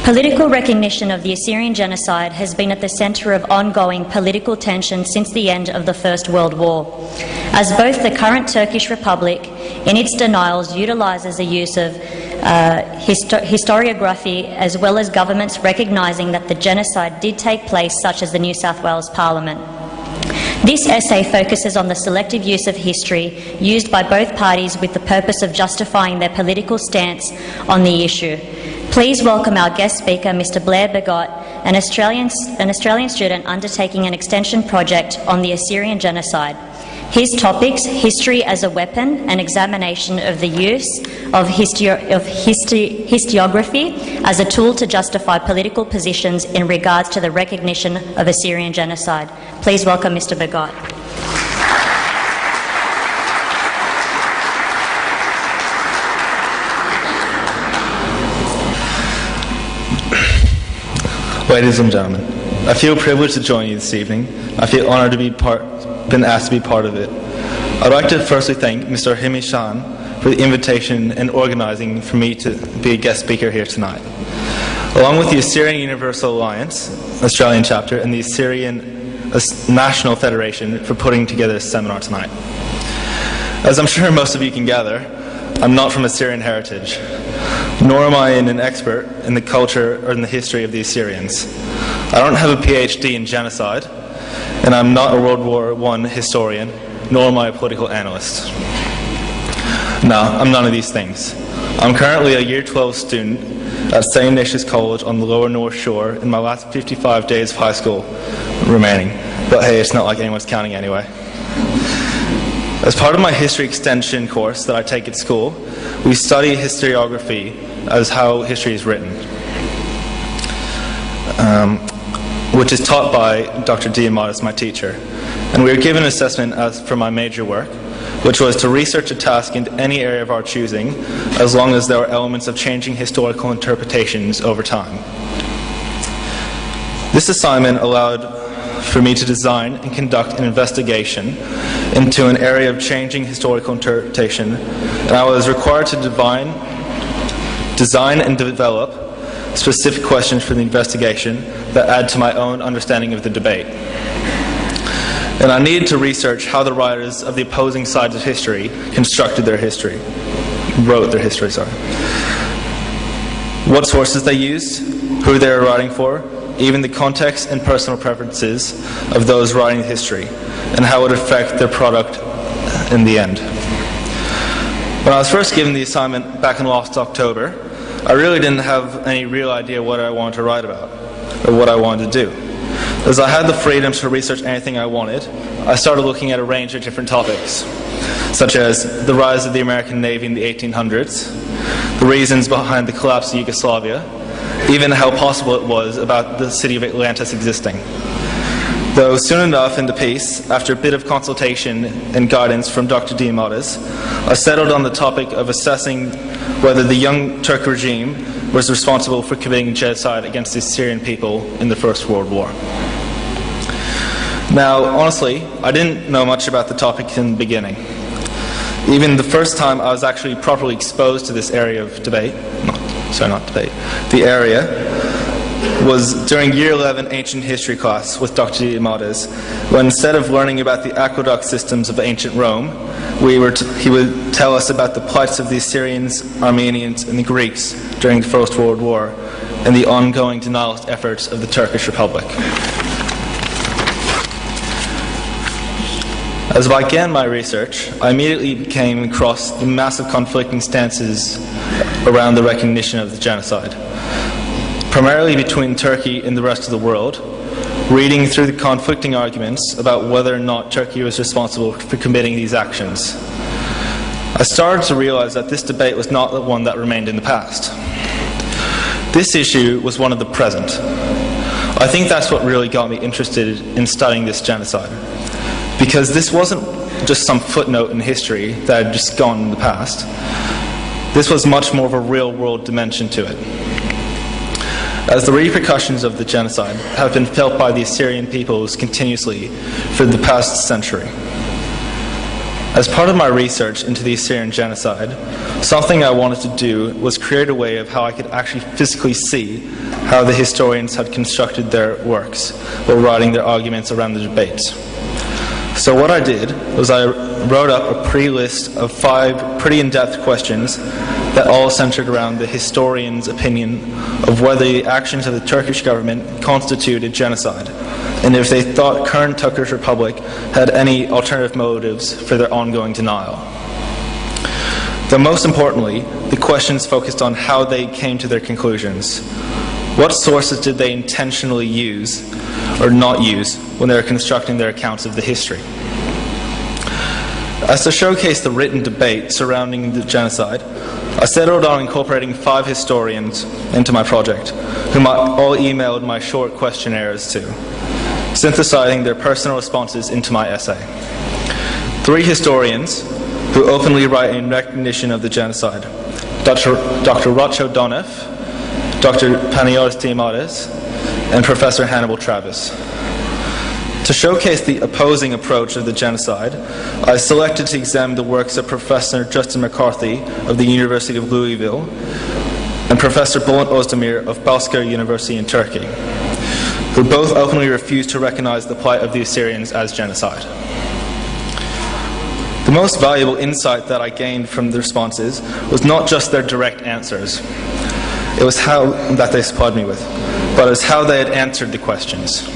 Political recognition of the Assyrian genocide has been at the centre of ongoing political tension since the end of the First World War, as both the current Turkish Republic, in its denials, utilises the use of historiography, as well as governments recognising that the genocide did take place, such as the New South Wales Parliament. This essay focuses on the selective use of history used by both parties with the purpose of justifying their political stance on the issue. Please welcome our guest speaker, Mr. Blair Baggott, an Australian student undertaking an extension project on the Assyrian genocide. His topics: history as a weapon, an examination of the use of historiography as a tool to justify political positions in regards to the recognition of Assyrian genocide. Please welcome Mr. Baggott. Ladies and gentlemen, I feel privileged to join you this evening. I feel honoured to be been asked to be part of it. I'd like to firstly thank Mr. Himishan for the invitation and organising for me to be a guest speaker here tonight, along with the Assyrian Universal Alliance, Australian chapter, and the Assyrian National Federation for putting together this seminar tonight. As I'm sure most of you can gather, I'm not from Assyrian heritage, nor am I an expert in the culture or in the history of the Assyrians. I don't have a PhD in genocide, and I'm not a World War I historian, nor am I a political analyst. No, I'm none of these things. I'm currently a Year 12 student at St. Ignatius College on the Lower North Shore in my last 55 days of high school remaining. But hey, it's not like anyone's counting anyway. As part of my history extension course that I take at school, we study historiography as how history is written, which is taught by Dr. Diamandis, my teacher. And we were given an assessment as for my major work, which was to research a task in any area of our choosing, as long as there were elements of changing historical interpretations over time. This assignment allowed for me to design and conduct an investigation into an area of changing historical interpretation, and I was required to design and develop specific questions for the investigation that add to my own understanding of the debate. And I needed to research how the writers of the opposing sides of history wrote their history, what sources they used, who they were writing for, even the context and personal preferences of those writing history, and how it would affect their product in the end. When I was first given the assignment back in last October, I really didn't have any real idea what I wanted to write about, or what I wanted to do. As I had the freedom to research anything I wanted, I started looking at a range of different topics, such as the rise of the American Navy in the 1800s, the reasons behind the collapse of Yugoslavia, even how possible it was about the city of Atlantis existing. Though soon enough into peace, after a bit of consultation and guidance from Dr. Diamandis, I settled on the topic of assessing whether the young Turk regime was responsible for committing genocide against the Assyrian people in the First World War. Now, honestly, I didn't know much about the topic in the beginning. Even the first time I was actually properly exposed to this area of debate, the area, was during Year 11 Ancient History class with Dr. Diamandis, when instead of learning about the aqueduct systems of ancient Rome, he would tell us about the plights of the Assyrians, Armenians, and the Greeks during the First World War, and the ongoing denialist efforts of the Turkish Republic. As I began my research, I immediately came across the massive conflicting stances around the recognition of the genocide, primarily between Turkey and the rest of the world, reading through the conflicting arguments about whether or not Turkey was responsible for committing these actions. I started to realize that this debate was not the one that remained in the past. This issue was one of the present. I think that's what really got me interested in studying this genocide, because this wasn't just some footnote in history that had just gone in the past. This was much more of a real-world dimension to it, as the repercussions of the genocide have been felt by the Assyrian peoples continuously for the past century. As part of my research into the Assyrian genocide, something I wanted to do was create a way of how I could actually physically see how the historians had constructed their works while writing their arguments around the debates. So what I did was I wrote up a pre-list of 5 pretty in-depth questions that all centered around the historian's opinion of whether the actions of the Turkish government constituted genocide, and if they thought current Turkish Republic had any alternative motives for their ongoing denial. Though most importantly, the questions focused on how they came to their conclusions. What sources did they intentionally use or not use when they were constructing their accounts of the history? As to showcase the written debate surrounding the genocide, I settled on incorporating 5 historians into my project, whom I all emailed my short questionnaires to, synthesizing their personal responses into my essay. 3 historians who openly write in recognition of the genocide: Dr. Rocho Doneff, Dr. Panagiotis Diamandis, and Professor Hannibal Travis. To showcase the opposing approach of the genocide, I selected to examine the works of Professor Justin McCarthy of the University of Louisville and Professor Bülent Özdemir of Baggott University in Turkey, who both openly refused to recognize the plight of the Assyrians as genocide. The most valuable insight that I gained from the responses was not just their direct answers. It was how that they supplied me with, but it was how they had answered the questions.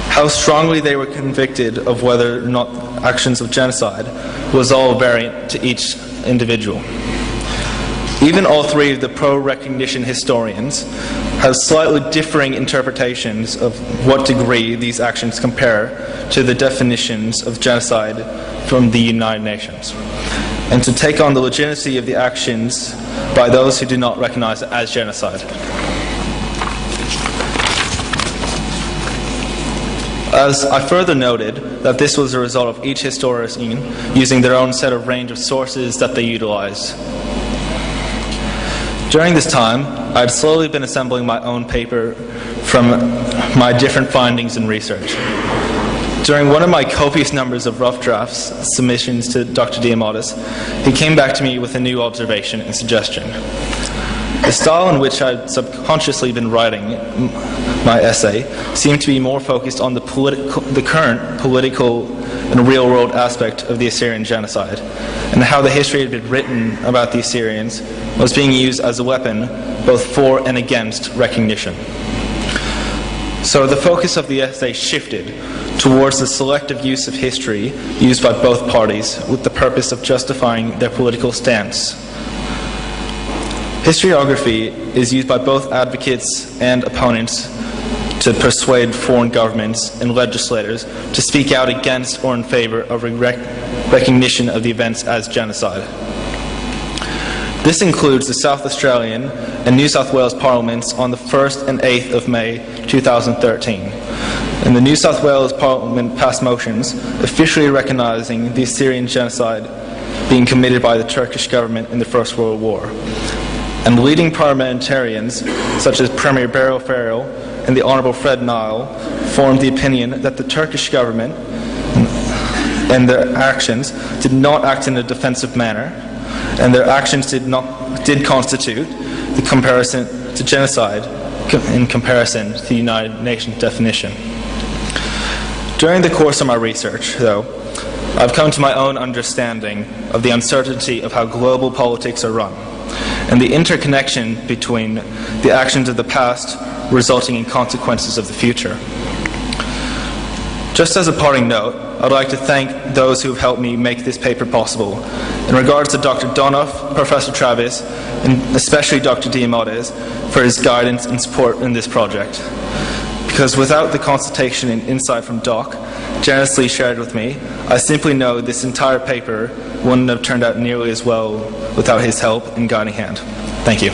How strongly they were convicted of whether or not actions of genocide was all variant to each individual. Even all 3 of the pro-recognition historians have slightly differing interpretations of what degree these actions compare to the definitions of genocide from the United Nations, and to take on the legitimacy of the actions by those who do not recognize it as genocide. As I further noted that this was a result of each historian using their own set of range of sources that they utilized. During this time, I had slowly been assembling my own paper from my different findings and research. During one of my copious numbers of rough drafts submissions to Dr. Diamandis, he came back to me with a new observation and suggestion. The style in which I had subconsciously been writing my essay seemed to be more focused on the current political and real-world aspect of the Assyrian genocide, and how the history had been written about the Assyrians was being used as a weapon both for and against recognition. So the focus of the essay shifted towards the selective use of history used by both parties with the purpose of justifying their political stance. Historiography is used by both advocates and opponents to persuade foreign governments and legislators to speak out against or in favor of recognition of the events as genocide. This includes the South Australian and New South Wales Parliaments on the 1st and 8th of May 2013. And the New South Wales Parliament passed motions officially recognising the Assyrian genocide being committed by the Turkish government in the First World War. And leading parliamentarians, such as Premier Beryl Farrell and the Honourable Fred Nile, formed the opinion that the Turkish government and their actions did not act in a defensive manner, and their actions did constitute the comparison to genocide in comparison to the United Nations definition. During the course of my research, though, I've come to my own understanding of the uncertainty of how global politics are run, and the interconnection between the actions of the past resulting in consequences of the future. Just as a parting note, I'd like to thank those who have helped me make this paper possible. In regards to Dr. Donoff, Professor Travis, and especially Dr. Diamandis for his guidance and support in this project. Because without the consultation and insight from Doc, generously shared with me, I simply know this entire paper wouldn't have turned out nearly as well without his help and guiding hand. Thank you.